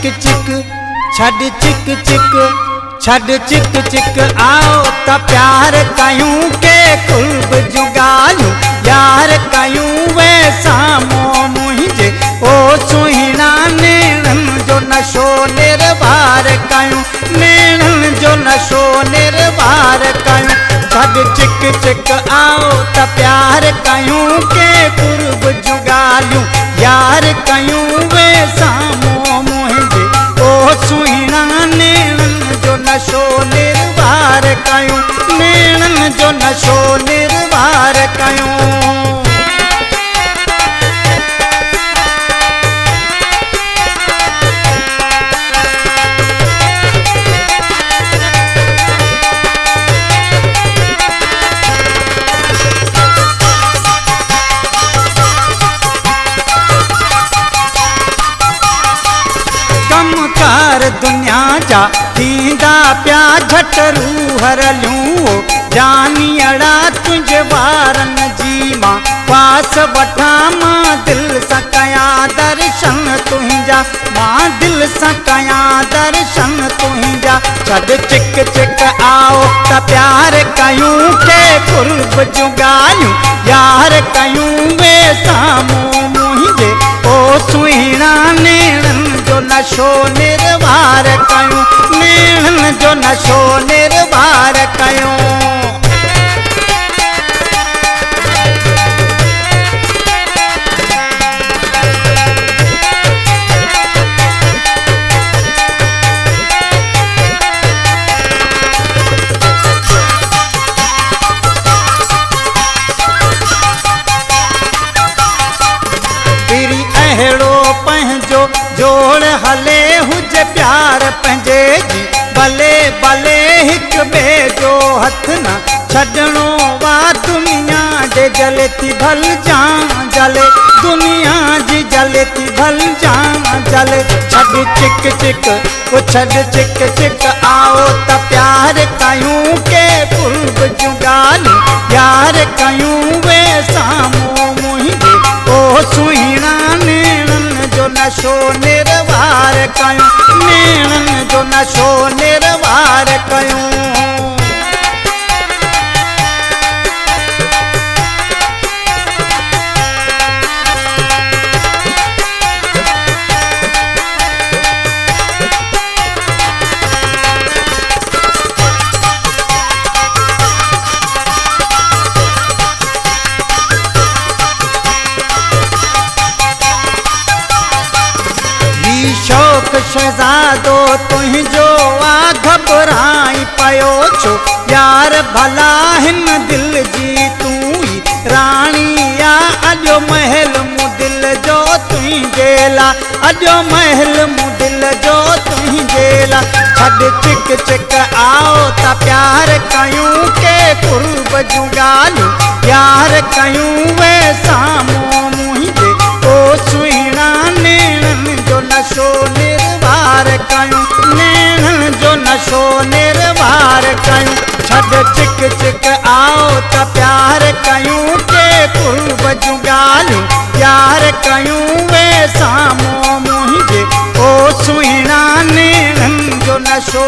चिक छड़ चिक चिक छड़ चिक चिक आओ त प्यार कयूं के कुर्ब जुगालूं यार कयूं वे सामो मुझे ओ सुहिणा नेणन जो नशो निर्वार कयूं नेणन जो नशो निर्वार कयूं छड़ चिक चिक आओ त प्यार कयूं के कुर्ब जुगालूं यार कयूं वे सामो मुझे ओ सुहिणा नेणन जो नशो निर्वार कयूं नेणन जो नशो निर्वार कयूं। दुनिया जा थींदा प्या झटरू हरलियूं जानी अड़ा तुझे वारन जी मां पास वठा मां दिल सां कया दर्शन तुंहिंजा मां दिल सां कया दर्शन तुंहिंजा छड़ चिक चिक आओ त प्यार कयूं के कुर्ब जुगायूं यार कयूं वे सामो मुझे ओ सुहिणा नेणन जो नशो निर्वार कयूं नेणन जो नशो निर्वार कयूं। जोड़ हले हुजे प्यार पंहिंजे जी भले भले हिक बे जो हथ न छॾणो वा दुनिया जे जले थी भल जा जले दुनिया जी जले थी भल जा जले छड़ चिक चिक वो छड़ चिक चिक आओ त प्यार कयूं के कुर्ब जुगालूं यार कयूं वे सामो मुझे ओ सुहिणा नेणन जो नशो निर्वार कयूं नेणन जो नशो निर्वार कयूं। शौक शहजादो तुझो आ घबराई पयो छो यार भला हिन दिल जी तू ही रानी या अजो महल मु दिल जो तुझेला अजो महल मु दिल जो तुझेला छड़ चिक चिक आओ त प्यार कयूं के कुर्ब जुगालूं यार कयूं वे सामो मुझे ओ सुहिणा नेणन जो नशो निर्वार कयूं नेणन जो नशो निर्वार कयूं छड़ चिक चिक आओ त प्यार कयूं के कुर्ब जुगालूं यार कयूं वे सामो मुझे ओ सुहिणा नेणन जो नशो